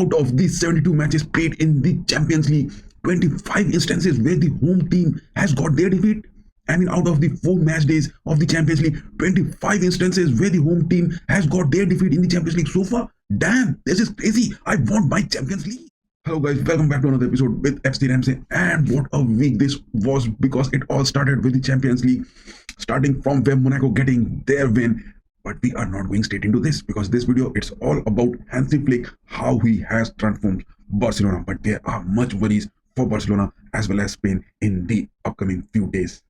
out of these 72 matches played in the Champions League, 25 instances where the home team has got their defeat. I mean, out of the 4 match days of the Champions League, 25 instances where the home team has got their defeat in the Champions League so far. Damn, this is crazy. I want my Champions League. Hello guys, welcome back to another episode with FC Ramsey, and what a week this was, because it all started with the Champions League, starting from where Monaco getting their win. But we are not going straight into this, because this video, it's all about Hansi Flick, how he has transformed Barcelona. But there are much worries for Barcelona as well as Spain in the upcoming few days.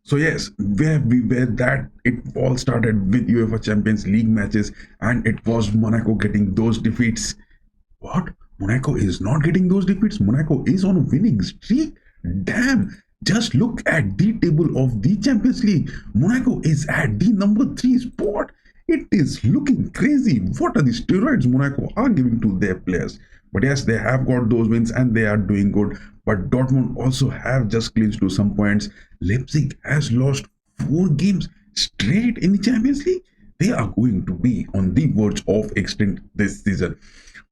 So yes, where we were that it all started with UEFA Champions League matches, and it was Monaco getting those defeats. What? Monaco is not getting those defeats? Monaco is on a winning streak? Damn! Just look at the table of the Champions League. Monaco is at the number 3 spot. It is looking crazy. What are the steroids Monaco are giving to their players? But yes, they have got those wins and they are doing good. But Dortmund also have just clinched to some points. Leipzig has lost 4 games straight in the Champions League. They are going to be on the verge of extinct this season.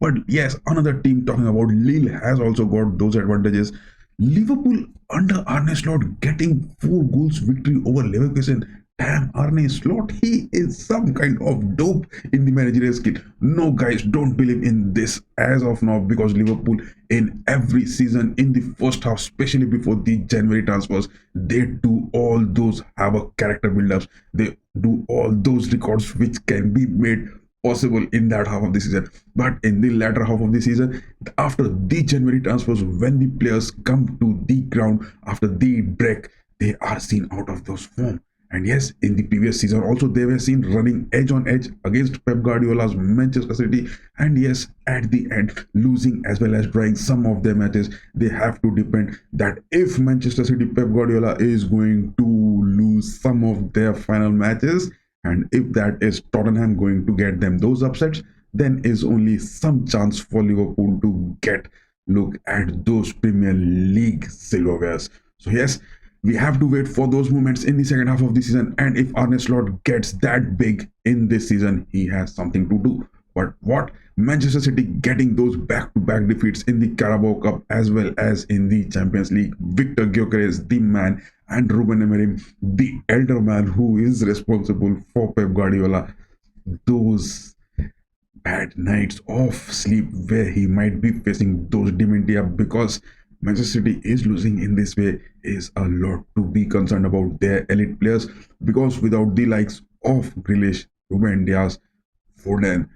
But yes, another team talking about Lille has also got those advantages. Liverpool under Arne Slot getting 4 goals victory over Leverkusen. Damn, Arne Slot, he is some kind of dope in the managerial skill. No guys, don't believe in this as of now, because Liverpool in every season in the first half, especially before the January transfers, they do all those have a character build-ups. They do all those records which can be made possible in that half of the season. But in the latter half of the season, after the January transfers, when the players come to the ground after the break, they are seen out of those form. And yes, in the previous season also they were seen running edge on edge against Pep Guardiola's Manchester City. And yes, at the end, losing as well as drawing some of their matches. They have to depend that if Manchester City Pep Guardiola is going to lose some of their final matches, and if that is Tottenham going to get them those upsets, then is only some chance for Liverpool to get look at those Premier League silverwares. So yes, we have to wait for those moments in the second half of the season, and if Arne Slot gets that big in this season, he has something to do. But what? Manchester City getting those back-to-back defeats in the Carabao Cup as well as in the Champions League. Victor Gyökeres, the man, and Ruben Amorim, the elder man who is responsible for Pep Guardiola. Those bad nights of sleep where he might be facing those dementia because Manchester City is losing in this way is a lot to be concerned about their elite players, because without the likes of Grealish, Ruben Dias, Foden,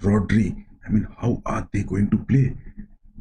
Rodri, I mean, how are they going to play?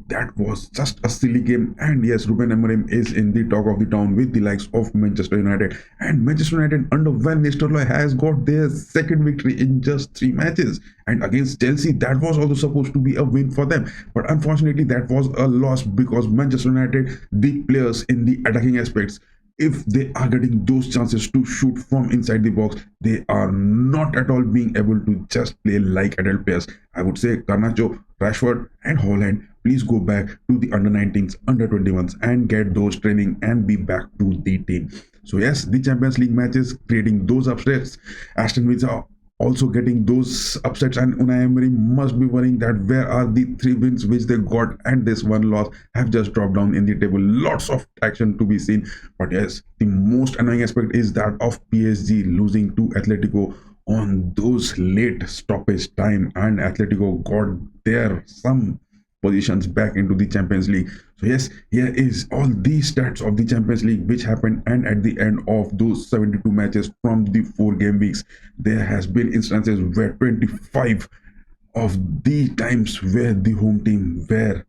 That was just a silly game. And yes, Ruben Amorim is in the talk of the town with the likes of Manchester United. And Manchester United under Van Nistelrooy has got their second victory in just 3 matches. And against Chelsea, that was also supposed to be a win for them. But unfortunately, that was a loss, because Manchester United, the players in the attacking aspects, if they are getting those chances to shoot from inside the box, they are not at all being able to just play like adult players. I would say Garnacho, Rashford and Haaland, please go back to the under 19s, under 21s and get those training and be back to the team. So yes, the Champions League matches creating those upsets. Aston Villa also getting those upsets, and Unai Emery must be worrying that where are the 3 wins which they got, and this 1 loss have just dropped down in the table. Lots of action to be seen. But yes, the most annoying aspect is that of PSG losing to Atletico on those late stoppage time, and Atletico got their some positions back into the Champions League. So yes, here is all the stats of the Champions League which happened, and at the end of those 72 matches from the 4 game weeks, there has been instances where 25 of the times where the home team were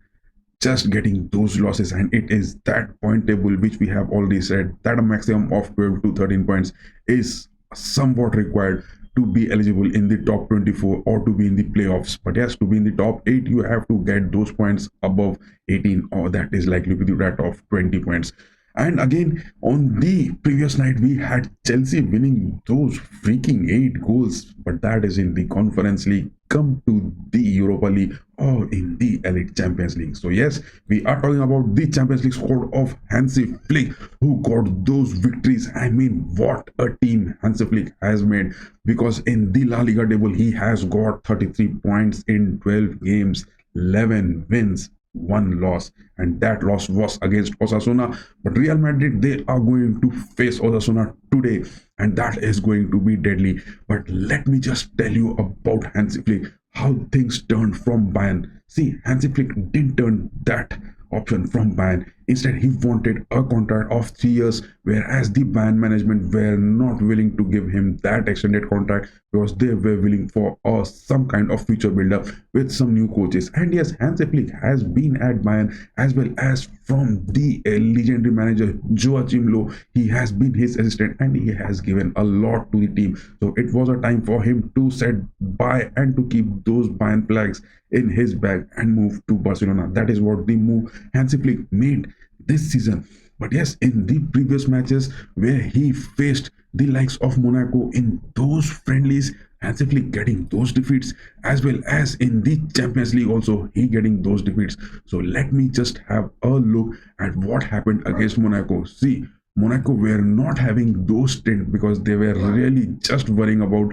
just getting those losses, and it is that point table which we have already said that a maximum of 12 to 13 points is somewhat required to be eligible in the top 24 or to be in the playoffs. But yes, to be in the top 8, you have to get those points above 18, or that is likely to be the rate of 20 points. And again, on the previous night, we had Chelsea winning those freaking 8 goals, but that is in the Conference League. Come to the Europa League or in the Elite Champions League. So yes, we are talking about the Champions League squad of Hansi Flick, who got those victories. I mean, what a team Hansi Flick has made, because in the La Liga table, he has got 33 points in 12 games, 11 wins, 1 loss, and that loss was against Osasuna. But Real Madrid, they are going to face Osasuna today, and that is going to be deadly. But let me just tell you about Hansi Flick, how things turned from Bayern. See, Hansi Flick didn't turn that option from Bayern. Instead, he wanted a contract of 3 years, whereas the Bayern management were not willing to give him that extended contract, because they were willing for some kind of future build-up with some new coaches. And yes, Hansi Flick has been at Bayern, as well as from the legendary manager Joachim Low. He has been his assistant, and he has given a lot to the team. So it was a time for him to set by and to keep those Bayern flags in his bag and move to Barcelona. That is what the move Hansi Flick made this season. But yes, in the previous matches where he faced the likes of Monaco in those friendlies, Hansi Flick getting those defeats, as well as in the Champions League also he getting those defeats. So let me just have a look at what happened against Monaco. See, Monaco were not having those strength, because they were really just worrying about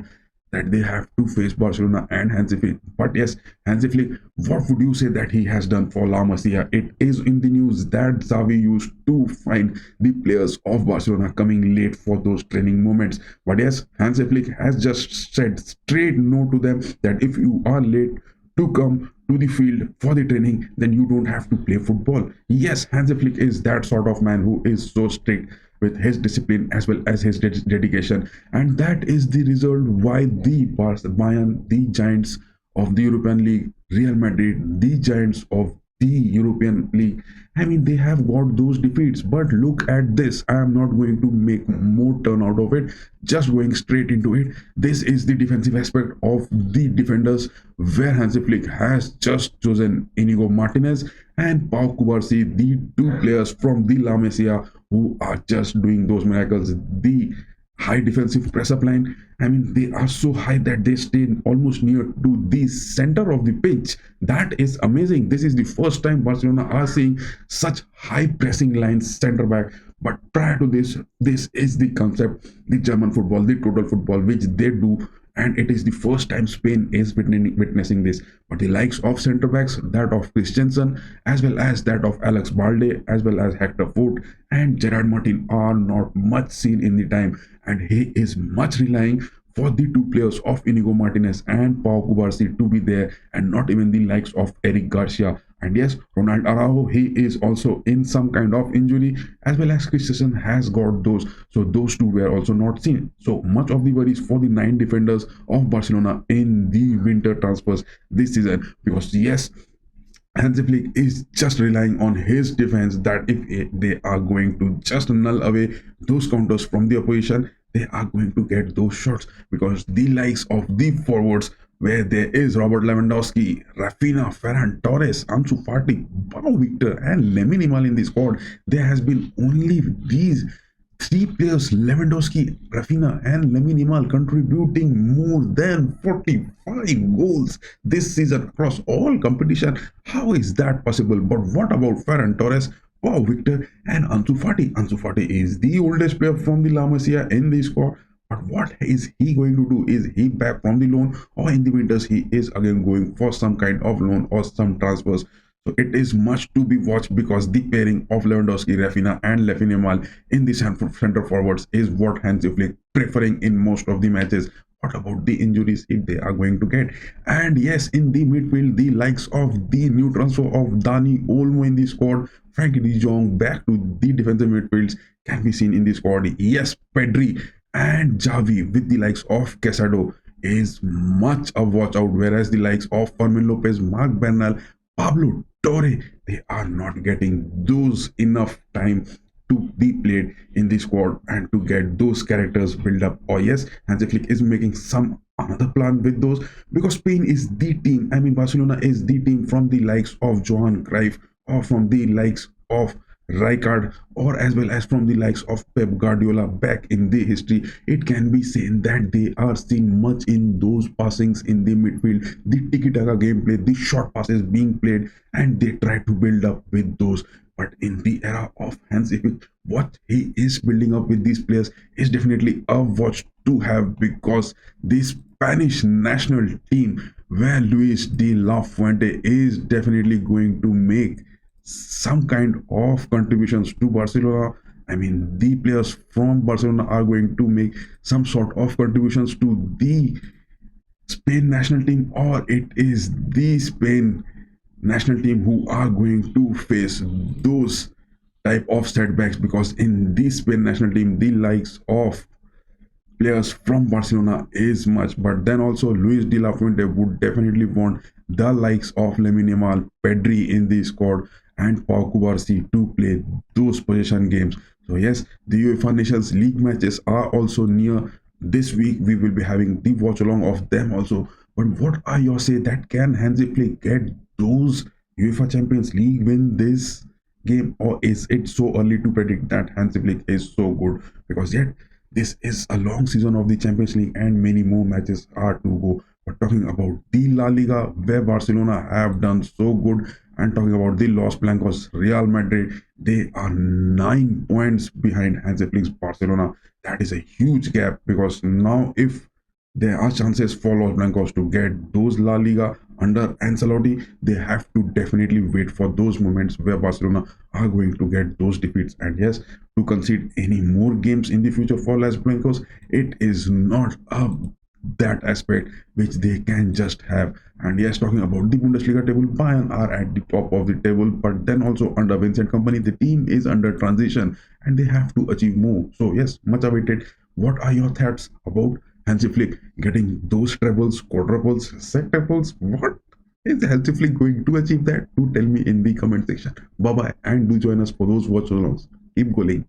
that they have to face Barcelona and Hansi Flick. But yes, Hansi Flick, what would you say that he has done for La Masia? It is in the news that Xavi used to find the players of Barcelona coming late for those training moments. But yes, Hansi Flick has just said straight no to them, that if you are late to come to the field for the training, then you don't have to play football. Yes, Hansi Flick is that sort of man who is so strict with his discipline as well as his dedication, and that is the result why the Bayern, the giants of the European League, Real Madrid, the giants of the European League, I mean, they have got those defeats. But look at this. I am not going to make more turn out of it, just going straight into it. This is the defensive aspect of the defenders, where Hansi Flick has just chosen Inigo Martinez and Pau Cubarsí, the 2 players from the La Masia, who are just doing those miracles. The high defensive press up line, I mean, they are so high that they stay almost near to the center of the pitch. That is amazing. This is the first time Barcelona are seeing such high pressing lines center back. But prior to this, this is the concept, the German football, the total football, which they do, and it is the first time Spain is witnessing this. But the likes of centre backs, that of Christensen, as well as that of Alex Balde, as well as Hector Fort and Gerard Martin, are not much seen in the time, and he is much relying for the 2 players of Inigo Martinez and Pau Cubarsí to be there, and not even the likes of Eric Garcia. And yes, Ronald Araujo, he is also in some kind of injury, as well as Christensen has got those. So those 2 were also not seen. So much of the worries for the 9 defenders of Barcelona in the winter transfers this season, because yes, Hansi Flick is just relying on his defense, that if they are going to just null away those counters from the opposition, they are going to get those shots. Because the likes of the forwards, where there is Robert Lewandowski, Rafinha, Ferran Torres, Ansu Fati, Pau Victor and Lamine Yamal in the squad, there has been only these 3 players, Lewandowski, Rafinha and Lamine Yamal, contributing more than 45 goals this season across all competition. How is that possible? But what about Ferran Torres, Pau Victor and Ansu Fati? Ansu Fati is the oldest player from the La Masia in the squad. But what is he going to do? Is he back from the loan, or in the winters he is again going for some kind of loan or some transfers? So it is much to be watched, because the pairing of Lewandowski, Rafinha and Lamine Yamal in the center forwards is what Hansi Flick preferring in most of the matches. What about the injuries, if they are going to get? And yes, in the midfield, the likes of the new transfer of Dani Olmo in the squad, Frankie de Jong back to the defensive midfields can be seen in the squad. Yes, Pedri and Javi with the likes of Casado is much a watch out, whereas the likes of Fermin Lopez, Marc Bernal, Pablo Torre, they are not getting those enough time to be played in the squad and to get those characters built up. Or yes, Hansi Flick is making some another plan with those, because Spain is the team. I mean, Barcelona is the team from the likes of Johan Cruyff or from the likes of Rijkaard, or as well as from the likes of Pep Guardiola back in the history. It can be seen that they are seen much in those passings in the midfield, the tiki-taka gameplay, the short passes being played, and they try to build up with those. But in the era of Hansi Flick, what he is building up with these players is definitely a watch to have, because this Spanish national team, where Luis de la Fuente is definitely going to make some kind of contributions to Barcelona. I mean, the players from Barcelona are going to make some sort of contributions to the Spain national team, or it is the Spain national team who are going to face those type of setbacks, because in the Spain national team, the likes of players from Barcelona is much, but then also Luis de la Fuente would definitely want the likes of Lamine Yamal, Pedri in the squad, and Pau Cubarsí to play those possession games. So yes, the UEFA Nations League matches are also near. This week we will be having the watch along of them also. But what are your say that can Hansi Flick get those UEFA Champions League win this game, or is it so early to predict that Hansi Flick is so good? Because yet this is a long season of the Champions League and many more matches are to go. But talking about the La Liga, where Barcelona have done so good, and talking about the Los Blancos Real Madrid, they are 9 points behind Hansi Flick's Barcelona. That is a huge gap, because now if there are chances for Los Blancos to get those La Liga under Ancelotti, they have to definitely wait for those moments where Barcelona are going to get those defeats. And yes, to concede any more games in the future for Los Blancos, it is not that aspect which they can just have. And yes, talking about the Bundesliga table, Bayern are at the top of the table, but then also under Vincent Company, the team is under transition and they have to achieve more. So yes, much awaited. What are your thoughts about Hansi Flick getting those trebles, quadruples, septuples? What is Hansi Flick going to achieve that? Do tell me in the comment section. Bye bye, and do join us for those watch alongs. Keep going.